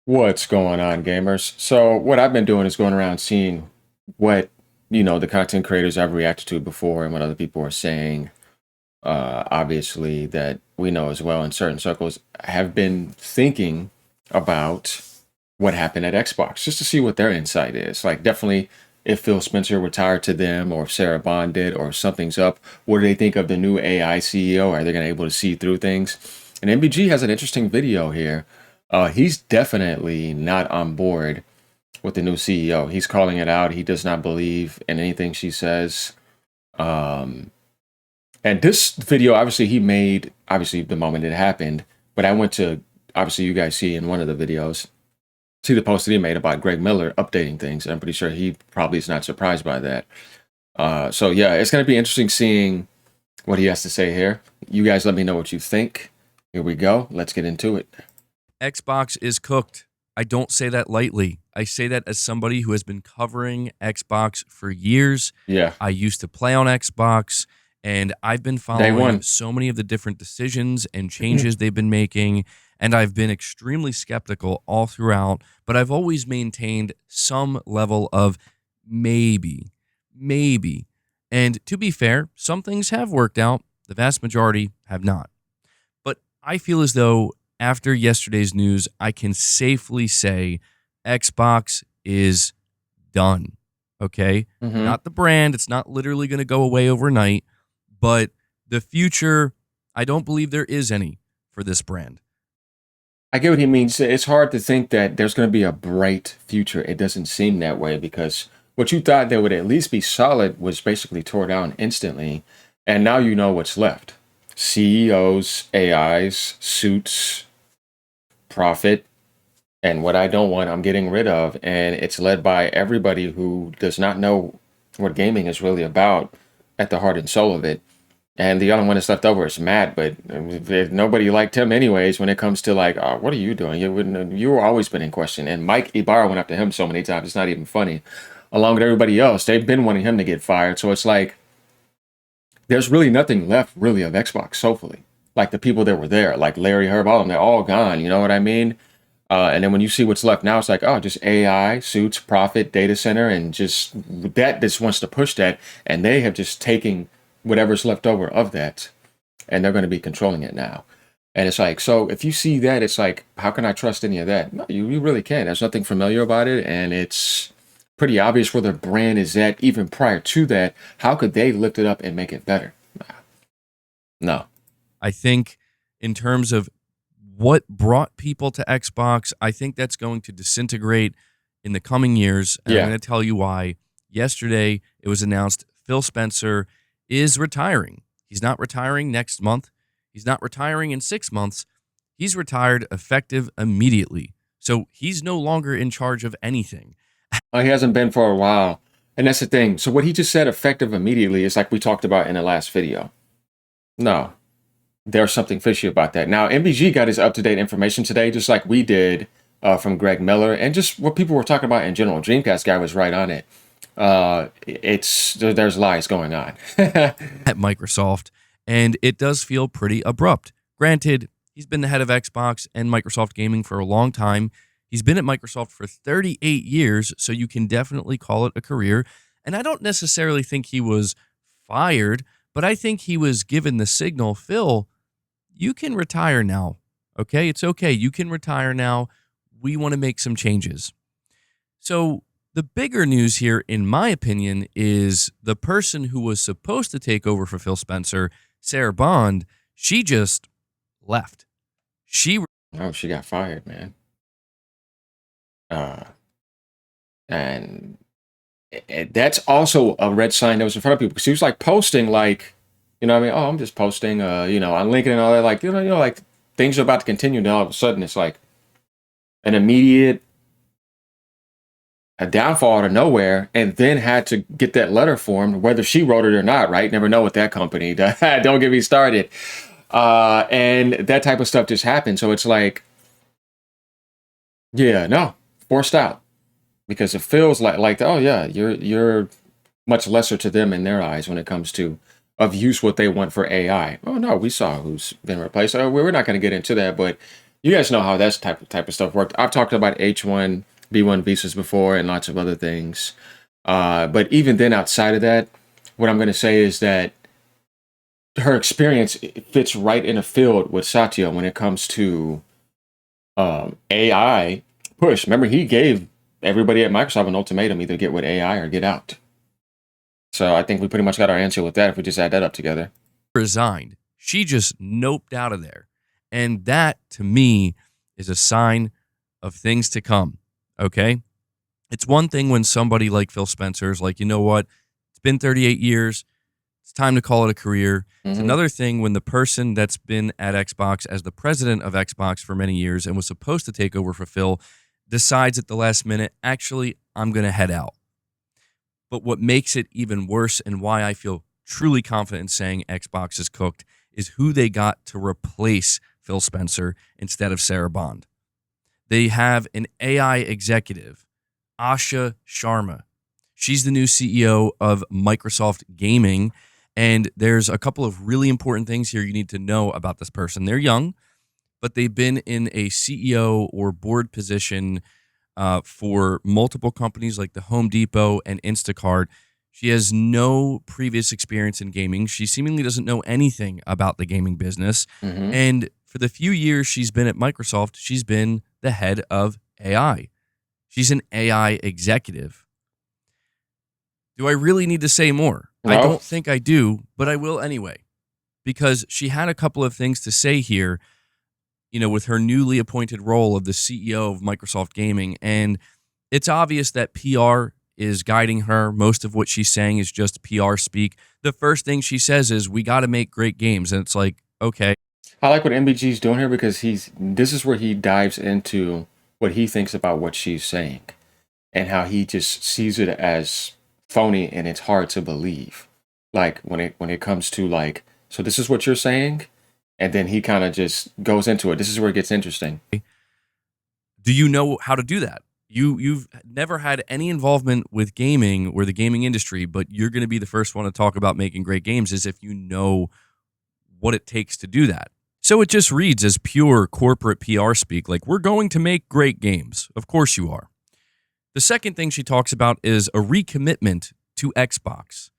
What's going on, gamers? So, what I've been doing is going around seeing what, the content creators I've reacted to before and what other people are saying. Obviously, that we know as well in certain circles have been thinking about what happened at Xbox just to see what their insight is. Like, definitely if Phil Spencer retired to them or if Sarah Bond did or if something's up, what do they think of the new AI CEO? Are they going to be able to see through things? And MBG has an interesting video here. He's definitely not on board with the new CEO. He's calling it out. He does not believe in anything she says. Um, and this video, obviously, he made, obviously, the moment it happened. But I went to, obviously, you guys see in one of the videos, see the post that he made about Greg Miller updating things. I'm pretty sure he probably is not surprised by that. So, yeah, it's going to be interesting seeing what he has to say here. You guys let me know what you think. Here we go. Let's get into it. Xbox is cooked. I don't say that lightly. I say that as somebody who has been covering Xbox for years. Yeah, I used to play on Xbox, and I've been day following one. so many of the different decisions and changes they've been making, and I've been extremely skeptical all throughout, but I've always maintained some level of maybe, maybe. And to be fair, some things have worked out, the vast majority have not. But I feel as though after yesterday's news, I can safely say Xbox is done. Okay. Hmm. Not the brand. It's not literally going to go away overnight, but the future, I don't believe there is any for this brand. I get what he means. It's hard to think that there's going to be a bright future. It doesn't seem that way because what you thought that would at least be solid was basically tore down instantly. And now you know what's left: CEOs, AIs, suits, profit, and what I don't want, I'm getting rid of. And it's led by everybody who does not know what gaming is really about at the heart and soul of it. And the other one that's left over is Matt, but nobody liked him anyways when it comes to like, oh, what are you doing? You were always been in question. And Mike Ibarra went up to him so many times, it's not even funny. Along with everybody else, they've been wanting him to get fired. So it's like, there's really nothing left really of Xbox, soulfully. Like the people that were there, like Larry Herb, all of them, they're all gone. You know what I mean? And then when you see what's left now, it's like, oh, just AI, suits, profit, data center, and just that just wants to push that. And they have just taken whatever's left over of that, and they're going to be controlling it now. And it's like, so if you see that, it's like, how can I trust any of that? No, you really can't. There's nothing familiar about it. And it's pretty obvious where their brand is at even prior to that. How could they lift it up and make it better? No. I think in terms of what brought people to Xbox, I think that's going to disintegrate in the coming years. And I'm Yeah. going to tell you why. Yesterday, it was announced Phil Spencer is retiring. He's not retiring next month. He's not retiring in 6 months. He's retired effective immediately. So he's no longer in charge of anything. He hasn't been for a while. And that's the thing. So what he just said, effective immediately, is like we talked about in the last video. No, there's something fishy about that. Now, MBG got his up-to-date information today, just like we did from Greg Miller, and just what people were talking about in general. Dreamcast guy was right on it. There's lies going on. At Microsoft, and it does feel pretty abrupt. Granted, he's been the head of Xbox and Microsoft Gaming for a long time. He's been at Microsoft for 38 years, so you can definitely call it a career. And I don't necessarily think he was fired, but I think he was given the signal, Phil, you can retire now. Okay, it's okay. You can retire now. We want to make some changes. So, the bigger news here, in my opinion, is the person who was supposed to take over for Phil Spencer, Sarah Bond, she just left. She Oh, she got fired, man. Uh, and that's also a red sign that was in front of people because she was like posting, like, what I mean? Oh, I'm just posting, on LinkedIn and all that, like, like things are about to continue. Now all of a sudden, it's like an immediate a downfall out of nowhere, and then had to get that letter formed, whether she wrote it or not, right? Never know with that company. Don't get me started. And that type of stuff just happened. So it's like, yeah, no, forced out because it feels like oh yeah, you're much lesser to them in their eyes when it comes to of use what they want for AI. Oh no, we saw who's been replaced. We're not going to get into that, but You guys know how that type of stuff worked. I've talked about H1B1 visas before and lots of other things. But even then, outside of that, what I'm going to say is that her experience fits right in a field with Satya when it comes to AI push. Remember, he gave everybody at Microsoft an ultimatum: either get with AI or get out. So I think we pretty much got our answer with that if we just add that up together. Resigned. She just noped out of there. And that, to me, is a sign of things to come. Okay? It's one thing when somebody like Phil Spencer is like, you know what? It's been 38 years. It's time to call it a career. It's another thing when the person that's been at Xbox as the president of Xbox for many years and was supposed to take over for Phil decides at the last minute, actually, I'm going to head out. But what makes it even worse and why I feel truly confident in saying Xbox is cooked is who they got to replace Phil Spencer instead of Sarah Bond. They have an AI executive, Asha Sharma. She's the new CEO of Microsoft Gaming. And there's a couple of really important things here you need to know about this person. They're young, but they've been in a CEO or board position for multiple companies like the Home Depot and Instacart. She has no previous experience in gaming. She seemingly doesn't know anything about the gaming business. And for the few years she's been at Microsoft, she's been the head of AI. She's an AI executive. Do I really need to say more? No. I don't think I do, but I will anyway, because she had a couple of things to say here, you know, with her newly appointed role of the CEO of Microsoft Gaming. And it's obvious that PR is guiding her. Most of what she's saying is just PR speak. The first thing she says is, we got to make great games. And it's like, okay. I like what MBG's doing here because this is where he dives into what he thinks about what she's saying and how he just sees it as phony and it's hard to believe. Like when it comes to like, so this is what you're saying, and then he kind of just goes into it. This is where it gets interesting. Do you know how to do that? You've never had any involvement with gaming or the gaming industry, but you're going to be the first one to talk about making great games as if you know what it takes to do that. So it just reads as pure corporate PR speak, like, we're going to make great games. Of course you are. The second thing she talks about is a recommitment to Xbox.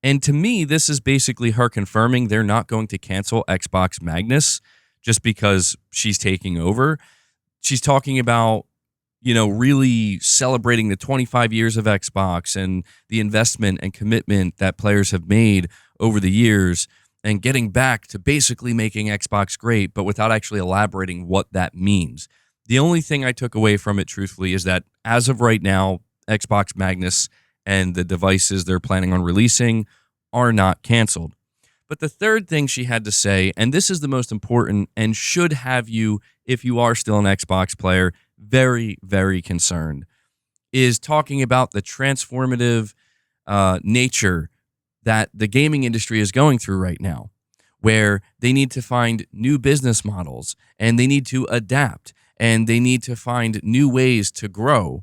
And to me, this is basically her confirming they're not going to cancel Xbox Magnus just because she's taking over. She's talking about, you know, really celebrating the 25 years of Xbox and the investment and commitment that players have made over the years and getting back to basically making Xbox great, but without actually elaborating what that means. The only thing I took away from it, truthfully, is that as of right now, Xbox Magnus and the devices they're planning on releasing are not canceled. But the third thing she had to say, and this is the most important and should have you, if you are still an Xbox player, very, very concerned, is talking about the transformative nature that the gaming industry is going through right now, where they need to find new business models and they need to adapt and they need to find new ways to grow.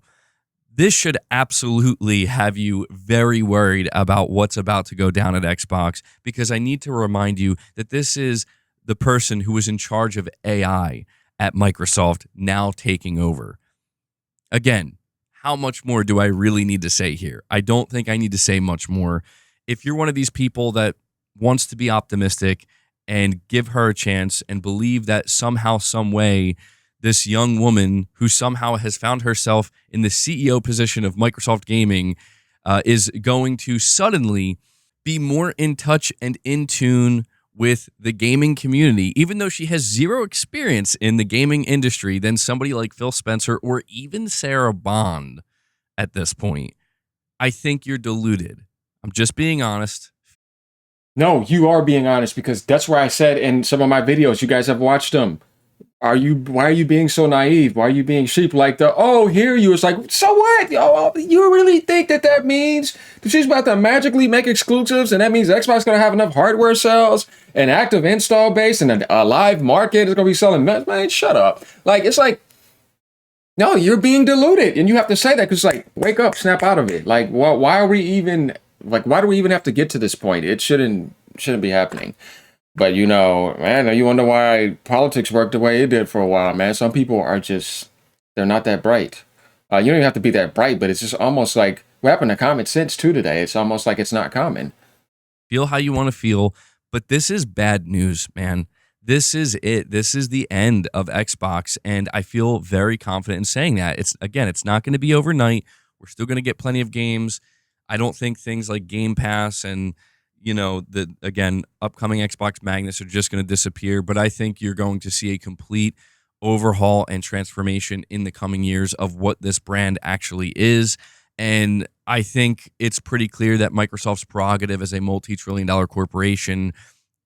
This should absolutely have you very worried about what's about to go down at Xbox, because I need to remind you that this is the person who was in charge of AI at Microsoft now taking over. Again, how much more do I really need to say here? I don't think I need to say much more. If you're one of these people that wants to be optimistic and give her a chance and believe that somehow, some way, this young woman who somehow has found herself in the CEO position of Microsoft Gaming is going to suddenly be more in touch and in tune with the gaming community, even though she has zero experience in the gaming industry, than somebody like Phil Spencer or even Sarah Bond at this point. I think you're deluded. I'm just being honest. No, you are being honest, because that's where I said in some of my videos, you guys have watched them. Why are you being so naive? Why are you being sheep like the, oh, hear you? It's like, so what? Oh, you really think that means that she's about to magically make exclusives and that means Xbox going to have enough hardware sales, an active install base, and a live market is going to be selling? Man, shut up. Like, it's like, no, you're being deluded. And you have to say that because, like, wake up, snap out of it. Like, why do we even have to get to this point? It shouldn't be happening. But you know, man, you wonder why politics worked the way it did for a while, man. Some people are just they're not that bright. You don't even have to be that bright, but it's just almost like what happened to common sense too today. It's almost like it's not common. Feel how you want to feel, but this is bad news, man. This is it. This is the end of Xbox, and I feel very confident in saying that. It's not going to be overnight. We're still going to get plenty of games. I don't think things like Game Pass and the again upcoming Xbox Magnus are just going to disappear, but I think you're going to see a complete overhaul and transformation in the coming years of what this brand actually is. And I think it's pretty clear that Microsoft's prerogative as a multi-trillion-dollar corporation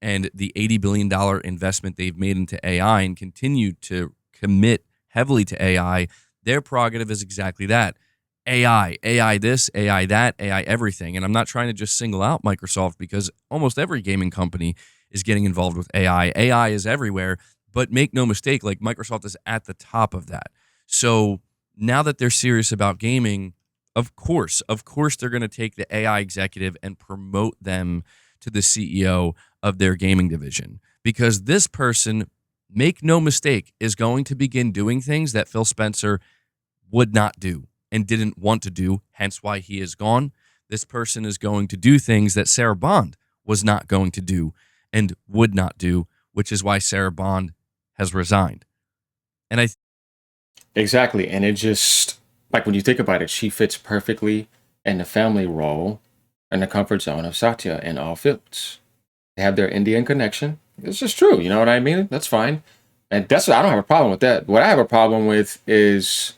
and the $80 billion investment they've made into AI and continue to commit heavily to AI, their prerogative is exactly that. AI this, AI that, AI everything. And I'm not trying to just single out Microsoft because almost every gaming company is getting involved with AI. AI is everywhere, but make no mistake, like Microsoft is at the top of that. So now that they're serious about gaming, of course, they're going to take the AI executive and promote them to the CEO of their gaming division because this person, make no mistake, is going to begin doing things that Phil Spencer would not do and didn't want to do, hence why he is gone. This person is going to do things that Sarah Bond was not going to do and would not do, which is why Sarah Bond has resigned. And Exactly. And it just, like when you think about it, she fits perfectly in the family role and the comfort zone of Satya in all fields. They have their Indian connection. It's just true. You know what I mean? That's fine. And that's, I don't have a problem with that. What I have a problem with is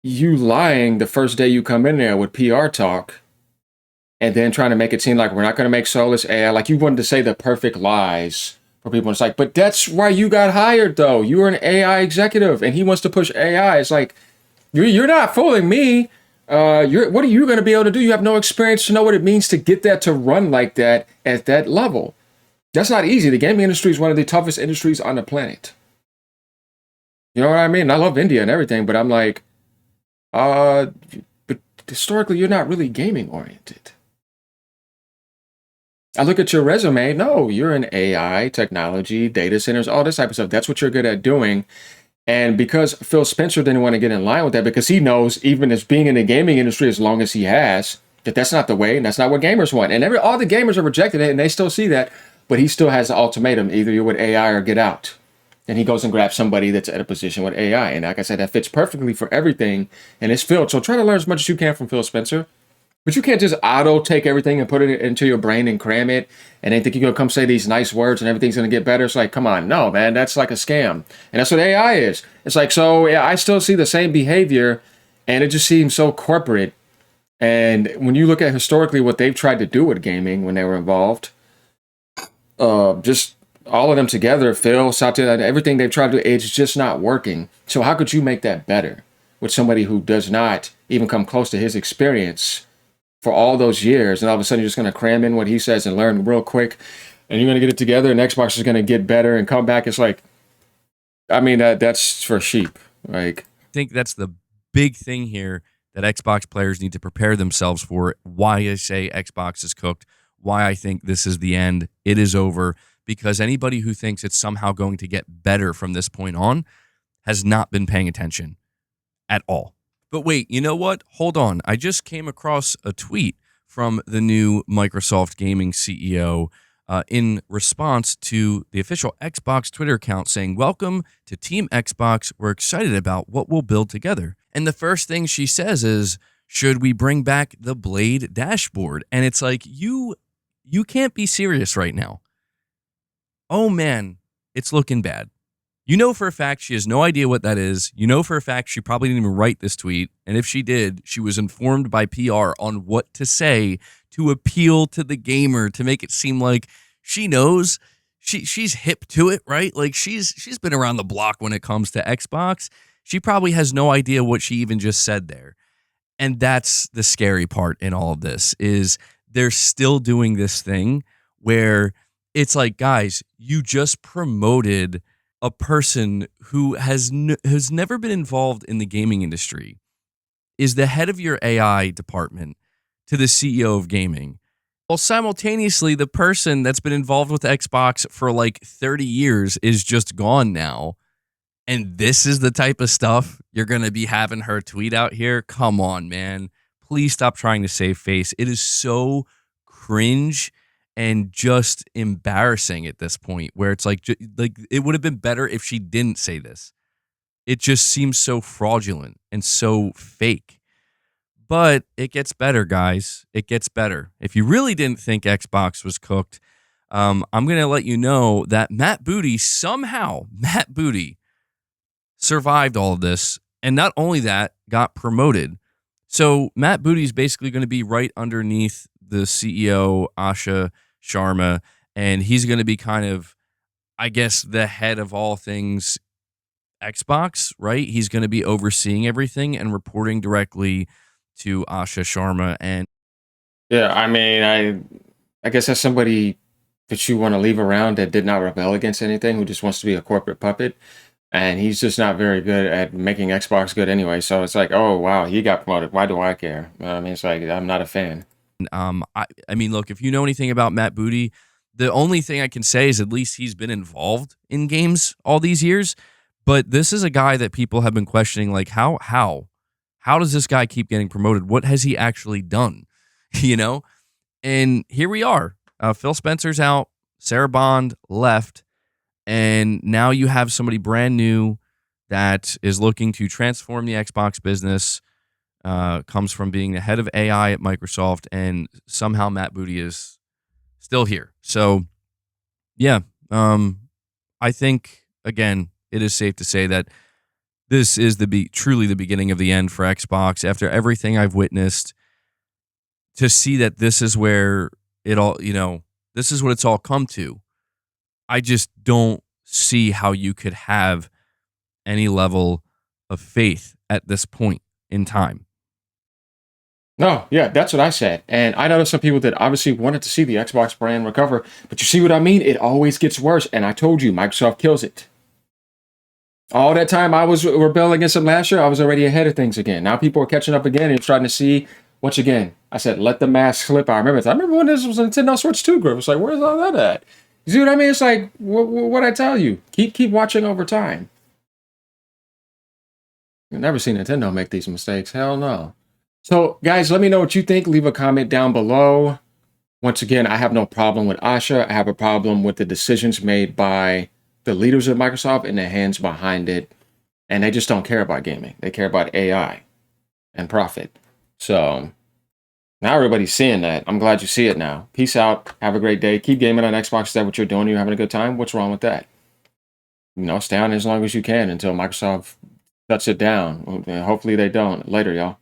you lying the first day you come in there with PR talk and then trying to make it seem like we're not going to make soulless AI. Like you wanted to say the perfect lies for people. It's like, but that's why you got hired, though. You were an AI executive, and he wants to push AI. It's like you're not fooling me. What are you going to be able to do? You have no experience to know what it means to get that to run like that at that level. That's not easy. The gaming industry is one of the toughest industries on the planet. You know what I mean? I love India and everything, but I'm like, uh, but historically, you're not really gaming oriented. I look at your resume. No, you're in AI, technology, data centers, all this type of stuff. That's what you're good at doing. And because Phil Spencer didn't want to get in line with that, because he knows, even as being in the gaming industry as long as he has, that that's not the way, and that's not what gamers want. And all the gamers have rejected it, and they still see that. But he still has the ultimatum: either you're with AI or get out. And he goes and grabs somebody that's at a position with AI. And like I said, that fits perfectly for everything. And it's Phil. So try to learn as much as you can from Phil Spencer. But you can't just auto take everything and put it into your brain and cram it and then think you're going to come say these nice words and everything's going to get better. It's like, come on. No, man, that's like a scam. And that's what AI is. It's like, so yeah, I still see the same behavior and it just seems so corporate. And when you look at historically what they've tried to do with gaming when they were involved, just all of them together, Phil, Satya, everything they've tried to do, it's just not working. So how could you make that better with somebody who does not even come close to his experience for all those years, and all of a sudden you're just going to cram in what he says and learn real quick, and you're going to get it together, and Xbox is going to get better and come back? It's like, I mean, that's for sheep. Like, I think that's the big thing here that Xbox players need to prepare themselves for. Why I say Xbox is cooked, why I think this is the end. It is over, because anybody who thinks it's somehow going to get better from this point on has not been paying attention at all. But wait, you know what? Hold on. I just came across a tweet from the new Microsoft gaming CEO in response to the official Xbox Twitter account saying, "Welcome to Team Xbox. We're excited about what we'll build together." And the first thing she says is, "Should we bring back the Blade dashboard?" And it's like, you can't be serious right now. Oh man, it's looking bad. You know for a fact she has no idea what that is. You know for a fact she probably didn't even write this tweet. And if she did, she was informed by PR on what to say to appeal to the gamer, to make it seem like she knows, she's hip to it, right? Like she's been around the block when it comes to Xbox. She probably has no idea what she even just said there. And that's the scary part in all of this, is they're still doing this thing where it's like, guys, you just promoted a person who has never been involved in the gaming industry, is the head of your AI department, to the CEO of gaming. Well, simultaneously, the person that's been involved with Xbox for like 30 years is just gone now. And this is the type of stuff you're going to be having her tweet out here. Come on, man. Please stop trying to save face. It is so cringe and just embarrassing at this point where it's like it would have been better if she didn't say this. It just seems so fraudulent and so fake. But it gets better, guys. It gets better. If you really didn't think Xbox was cooked, I'm going to let you know that Matt Booty survived all of this. And not only that, got promoted. So Matt Booty is basically going to be right underneath the CEO, Asha Sharma. And he's going to be kind of, I guess, the head of all things Xbox, right? He's going to be overseeing everything and reporting directly to Asha Sharma. And Yeah, I mean, I guess that's somebody that you want to leave around that did not rebel against anything, who just wants to be a corporate puppet. And he's just not very good at making Xbox good anyway. So it's like, oh wow, he got promoted. Why do I care? I mean, it's like I'm not a fan. I mean, look, if you know anything about Matt Booty, the only thing I can say is at least he's been involved in games all these years. But this is a guy that people have been questioning, like how does this guy keep getting promoted? What has he actually done? You know? And here we are. Phil Spencer's out, Sarah Bond left, and now you have somebody brand new that is looking to transform the Xbox business. Comes from being the head of AI at Microsoft, and somehow Matt Booty is still here. So, yeah, I think again it is safe to say that this is truly the beginning of the end for Xbox. After everything I've witnessed, to see that this is where it all, this is what it's all come to. I just don't see how you could have any level of faith at this point in time. No, yeah, that's what I said. And I know there's some people that obviously wanted to see the Xbox brand recover, but you see what I mean? It always gets worse. And I told you, Microsoft kills it. All that time I was rebelling against them last year, I was already ahead of things again. Now people are catching up again and trying to see. Once again, I said, let the mask slip. I remember when this was a Nintendo Switch 2 group. It's like, where's all that at? You see what I mean? It's like, what I tell you? Keep watching over time. You've never seen Nintendo make these mistakes. Hell no. So, guys, let me know what you think. Leave a comment down below. Once again, I have no problem with Asha. I have a problem with the decisions made by the leaders of Microsoft and the hands behind it. And they just don't care about gaming. They care about AI and profit. So now everybody's seeing that. I'm glad you see it now. Peace out. Have a great day. Keep gaming on Xbox. Is that what you're doing? You're having a good time? What's wrong with that? Stay on as long as you can until Microsoft shuts it down. Hopefully they don't. Later, y'all.